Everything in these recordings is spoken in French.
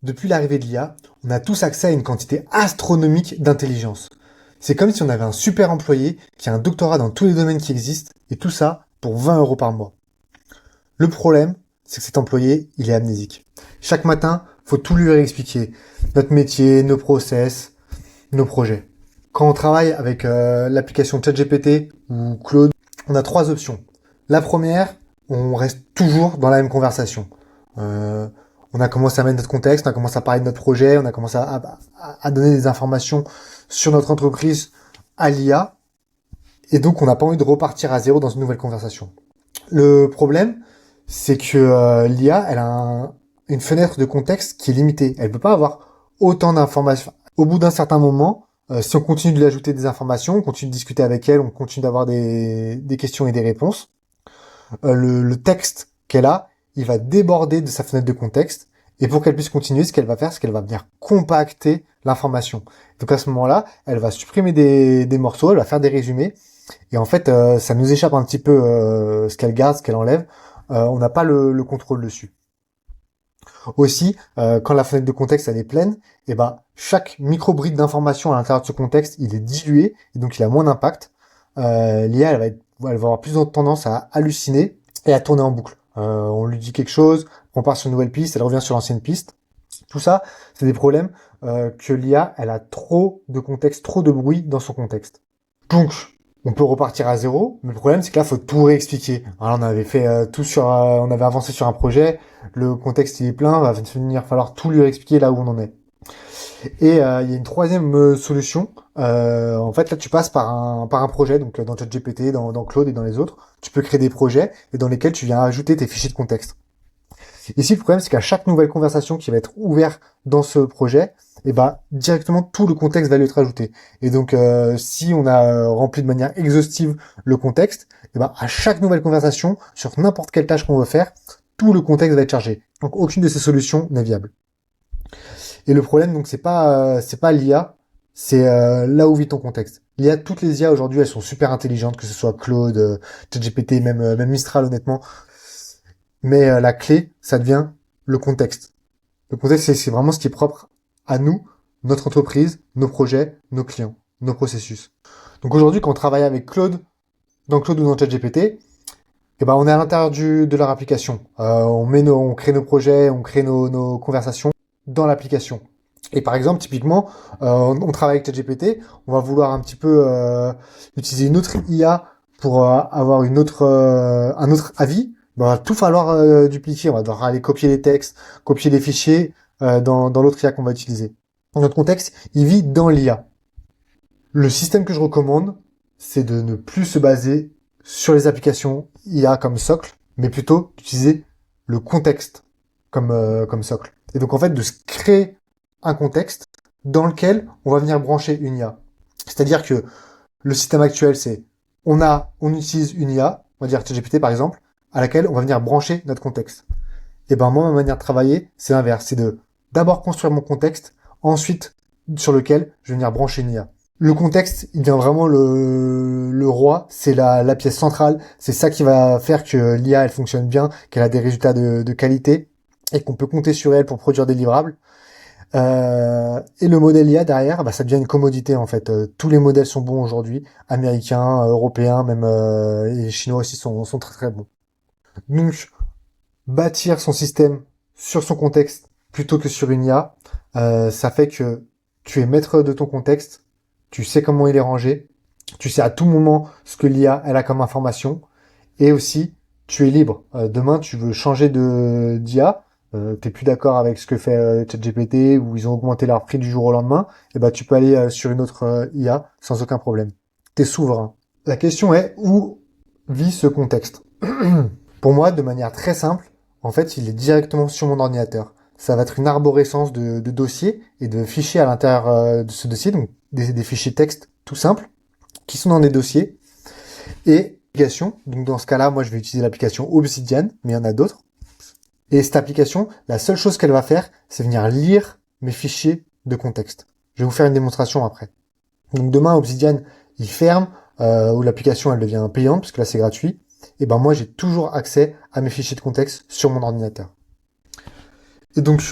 Depuis l'arrivée de l'IA, on a tous accès à une quantité astronomique d'intelligence. C'est comme si on avait un super employé qui a un doctorat dans tous les domaines qui existent, et tout ça pour 20 euros par mois. Le problème, c'est que cet employé, il est amnésique. Chaque matin, faut tout lui réexpliquer. Notre métier, nos process, nos projets. Quand on travaille avec l'application ChatGPT ou Claude, on a trois options. La première, on reste toujours dans la même conversation. On a commencé à mettre notre contexte, on a commencé à parler de notre projet, on a commencé à donner des informations sur notre entreprise à l'IA, et donc on n'a pas envie de repartir à zéro dans une nouvelle conversation. Le problème, c'est que l'IA, elle a une fenêtre de contexte qui est limitée. Elle peut pas avoir autant d'informations. Au bout d'un certain moment, si on continue de lui ajouter des informations, on continue de discuter avec elle, on continue d'avoir des questions et des réponses, le texte qu'elle a, il va déborder de sa fenêtre de contexte. Et pour qu'elle puisse continuer, ce qu'elle va faire, c'est qu'elle va venir compacter l'information. Donc à ce moment-là, elle va supprimer des morceaux, elle va faire des résumés. Et en fait, ça nous échappe un petit peu ce qu'elle garde, ce qu'elle enlève. On n'a pas le contrôle dessus. Aussi, quand la fenêtre de contexte elle est pleine, et ben chaque micro-bride d'information à l'intérieur de ce contexte, il est dilué, et donc il a moins d'impact. L'IA, elle va avoir plus de tendance à halluciner et à tourner en boucle. On lui dit quelque chose, on part sur une nouvelle piste, elle revient sur l'ancienne piste. Tout ça, c'est des problèmes que l'IA, elle a trop de contexte, trop de bruit dans son contexte. Donc, on peut repartir à zéro, mais le problème, c'est que là, faut tout réexpliquer. Alors, on avait fait on avait avancé sur un projet, le contexte, il est plein, va falloir tout lui réexpliquer là où on en est. Et il y a une troisième solution. En fait, là, tu passes par un projet, donc dans ChatGPT, dans Claude et dans les autres, tu peux créer des projets et dans lesquels tu viens ajouter tes fichiers de contexte. Ici, le problème, c'est qu'à chaque nouvelle conversation qui va être ouverte dans ce projet, et ben directement tout le contexte va lui être ajouté. Et donc, si on a rempli de manière exhaustive le contexte, et ben à chaque nouvelle conversation sur n'importe quelle tâche qu'on veut faire, tout le contexte va être chargé. Donc, aucune de ces solutions n'est viable. Et le problème, donc, c'est pas l'IA, c'est là où vit ton contexte. L'IA, toutes les IA aujourd'hui, elles sont super intelligentes, que ce soit Claude, ChatGPT, même Mistral, honnêtement. Mais la clé, ça devient le contexte. Le contexte, c'est vraiment ce qui est propre à nous, notre entreprise, nos projets, nos clients, nos processus. Donc aujourd'hui, quand on travaille avec Claude, dans Claude ou dans ChatGPT, eh ben, on est à l'intérieur de leur application. On crée nos projets, on crée nos conversations dans l'application. Et par exemple, typiquement, on travaille avec ChatGPT, on va vouloir un petit peu utiliser une autre IA pour avoir un autre avis. Ben, on va tout falloir dupliquer. On va devoir aller copier les textes, copier les fichiers dans l'autre IA qu'on va utiliser. Notre contexte, il vit dans l'IA. Le système que je recommande, c'est de ne plus se baser sur les applications IA comme socle, mais plutôt d'utiliser le contexte comme socle. Et donc en fait, de se créer un contexte dans lequel on va venir brancher une IA. C'est-à-dire que le système actuel, c'est on utilise une IA, on va dire ChatGPT par exemple, à laquelle on va venir brancher notre contexte. Et ben moi, ma manière de travailler, c'est l'inverse, c'est de d'abord construire mon contexte, ensuite sur lequel je vais venir brancher une IA. Le contexte, il devient vraiment le roi, c'est la pièce centrale, c'est ça qui va faire que l'IA, elle fonctionne bien, qu'elle a des résultats de qualité, et qu'on peut compter sur elle pour produire des livrables. Et le modèle IA derrière, bah, ça devient une commodité en fait. Tous les modèles sont bons aujourd'hui, américains, européens, même et chinois aussi sont très très bons. Donc, bâtir son système sur son contexte plutôt que sur une IA, ça fait que tu es maître de ton contexte, tu sais comment il est rangé, tu sais à tout moment ce que l'IA elle a comme information, et aussi tu es libre. Demain tu veux changer de d'IA, t'es plus d'accord avec ce que fait ChatGPT ou ils ont augmenté leur prix du jour au lendemain, et ben tu peux aller sur une autre IA sans aucun problème. T'es souverain. La question est où vit ce contexte? Pour moi, de manière très simple, en fait, il est directement sur mon ordinateur. Ça va être une arborescence de dossiers et de fichiers à l'intérieur de ce dossier, donc des fichiers texte tout simples, qui sont dans des dossiers. Et application, donc dans ce cas-là, moi je vais utiliser l'application Obsidian, mais il y en a d'autres. Et cette application, la seule chose qu'elle va faire, c'est venir lire mes fichiers de contexte. Je vais vous faire une démonstration après. Donc demain, Obsidian, il ferme, ou l'application elle devient payante, parce que là c'est gratuit. Et ben moi j'ai toujours accès à mes fichiers de contexte sur mon ordinateur. Et donc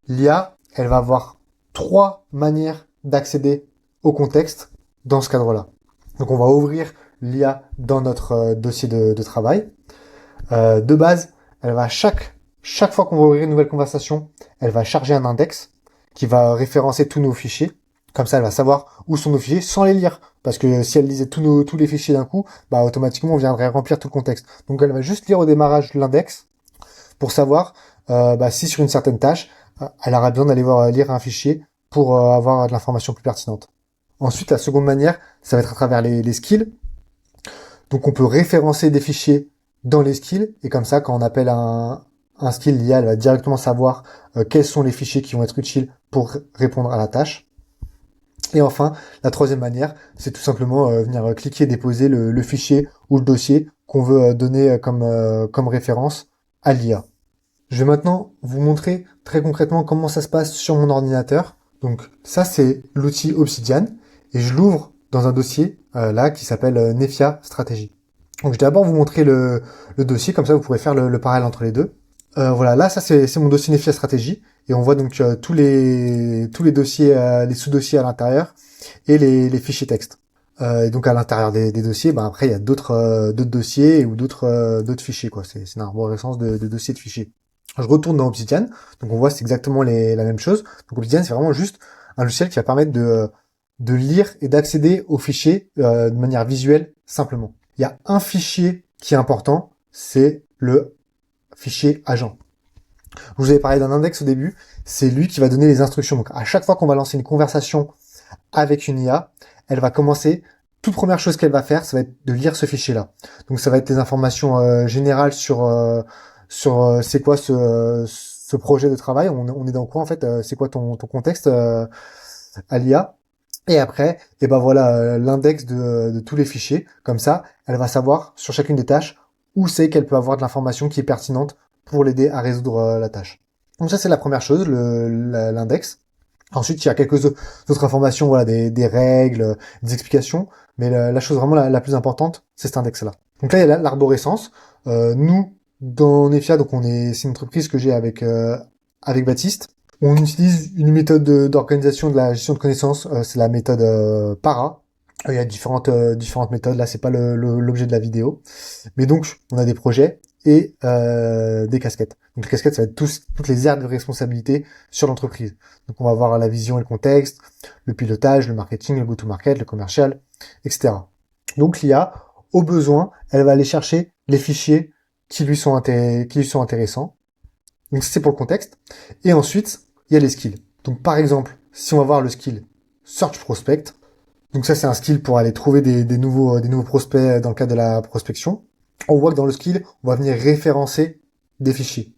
L'IA, elle va avoir 3 manières d'accéder au contexte dans ce cadre-là. Donc on va ouvrir l'IA dans notre dossier de travail. De base, elle va chaque fois qu'on va ouvrir une nouvelle conversation, elle va charger un index qui va référencer tous nos fichiers. Comme ça, elle va savoir où sont nos fichiers sans les lire. Parce que si elle lisait tous les fichiers d'un coup, bah, automatiquement, on viendrait remplir tout le contexte. Donc, elle va juste lire au démarrage de l'index pour savoir si sur une certaine tâche, elle aura besoin d'aller lire un fichier pour avoir de l'information plus pertinente. Ensuite, la seconde manière, ça va être à travers les skills. Donc, on peut référencer des fichiers dans les skills, et comme ça, quand on appelle un skill, l'IA, elle va directement savoir quels sont les fichiers qui vont être utiles pour répondre à la tâche. Et enfin, la troisième manière, c'est tout simplement venir cliquer et déposer le fichier ou le dossier qu'on veut donner comme référence à l'IA. Je vais maintenant vous montrer très concrètement comment ça se passe sur mon ordinateur. Donc ça, c'est l'outil Obsidian, et je l'ouvre dans un dossier là qui s'appelle Nefia Stratégie. Donc je vais d'abord vous montrer le dossier, comme ça vous pourrez faire le parallèle entre les deux. Voilà, là ça c'est mon dossier Nefia Stratégie, et on voit donc tous les dossiers, les sous-dossiers à l'intérieur et les fichiers texte. Et donc à l'intérieur des dossiers, après il y a d'autres dossiers ou d'autres fichiers quoi. C'est une arborescence de dossiers de fichiers. Je retourne dans Obsidian, donc on voit c'est exactement la même chose. Donc Obsidian c'est vraiment juste un logiciel qui va permettre de lire et d'accéder aux fichiers de manière visuelle simplement. Il y a un fichier qui est important, c'est le fichier agent. Je vous avais parlé d'un index au début, c'est lui qui va donner les instructions. Donc à chaque fois qu'on va lancer une conversation avec une IA, elle va commencer, toute première chose qu'elle va faire, ça va être de lire ce fichier-là. Donc ça va être des informations générales sur c'est quoi ce projet de travail, on est dans quoi en fait, c'est quoi ton contexte à l'IA. Et après, et ben voilà l'index de tous les fichiers. Comme ça, elle va savoir sur chacune des tâches où c'est qu'elle peut avoir de l'information qui est pertinente pour l'aider à résoudre la tâche. Donc ça c'est la première chose, l'index. Ensuite, il y a quelques autres informations, voilà, des règles, des explications, mais la chose vraiment la plus importante, c'est cet index-là. Donc là, il y a l'arborescence. Nous, dans Nefia, donc c'est une entreprise que j'ai avec Baptiste. On utilise une méthode d'organisation de la gestion de connaissances, c'est la méthode PARA. Il y a différentes méthodes, là c'est pas l'objet de la vidéo. Mais donc, on a des projets et des casquettes. Donc les casquettes, ça va être toutes les aires de responsabilité sur l'entreprise. Donc on va avoir la vision et le contexte, le pilotage, le marketing, le go-to-market, le commercial, etc. Donc l'IA, au besoin, elle va aller chercher les fichiers qui lui sont intéressants. Donc c'est pour le contexte. Et ensuite, il y a les skills. Donc par exemple, si on va voir le skill Search Prospect, donc ça c'est un skill pour aller trouver des nouveaux prospects dans le cadre de la prospection. On voit que dans le skill, on va venir référencer des fichiers.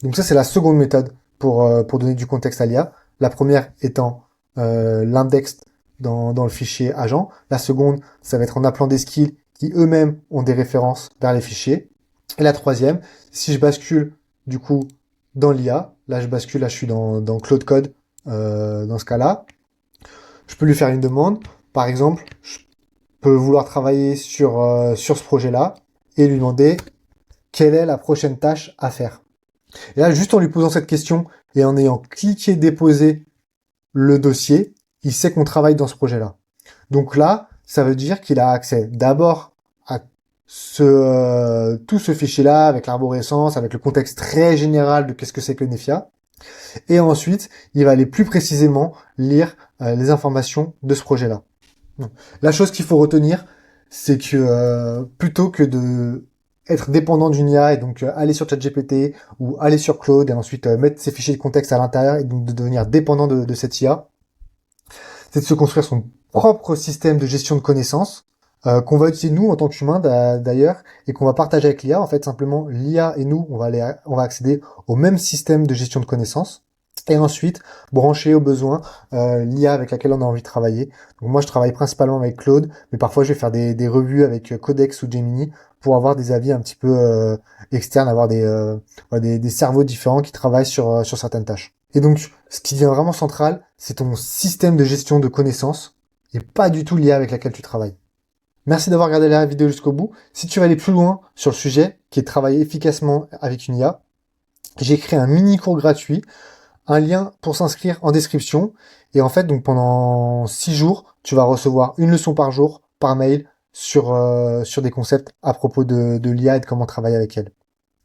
Donc ça c'est la seconde méthode pour donner du contexte à l'IA. La première étant l'index dans le fichier agent. La seconde, ça va être en appelant des skills qui eux-mêmes ont des références vers les fichiers. Et la troisième, si je bascule du coup dans l'IA, là je suis dans Cloud Code dans ce cas-là, je peux lui faire une demande. Par exemple, je peux vouloir travailler sur ce projet-là et lui demander quelle est la prochaine tâche à faire. Et là, juste en lui posant cette question et en ayant cliqué déposer le dossier, il sait qu'on travaille dans ce projet-là. Donc là, ça veut dire qu'il a accès d'abord à tout ce fichier-là avec l'arborescence, avec le contexte très général de qu'est-ce que c'est que Nefia. Et ensuite, il va aller plus précisément lire les informations de ce projet-là. La chose qu'il faut retenir, c'est que plutôt que de être dépendant d'une IA et donc aller sur ChatGPT ou aller sur Claude et ensuite mettre ses fichiers de contexte à l'intérieur et donc de devenir dépendant de cette IA, c'est de se construire son propre système de gestion de connaissances qu'on va utiliser nous en tant qu'humains d'ailleurs et qu'on va partager avec l'IA. En fait, simplement, l'IA et nous, on va accéder au même système de gestion de connaissances et ensuite brancher au besoin l'IA avec laquelle on a envie de travailler. Donc moi, je travaille principalement avec Claude, mais parfois je vais faire des revues avec Codex ou Gemini pour avoir des avis un petit peu externes, avoir des cerveaux différents qui travaillent sur certaines tâches. Et donc, ce qui devient vraiment central, c'est ton système de gestion de connaissances et pas du tout l'IA avec laquelle tu travailles. Merci d'avoir regardé la vidéo jusqu'au bout. Si tu veux aller plus loin sur le sujet, qui est de travailler efficacement avec une IA, j'ai créé un mini cours gratuit un lien pour s'inscrire en description. Et en fait, donc pendant 6 jours, tu vas recevoir une leçon par jour, par mail, sur des concepts à propos de l'IA et de comment travailler avec elle.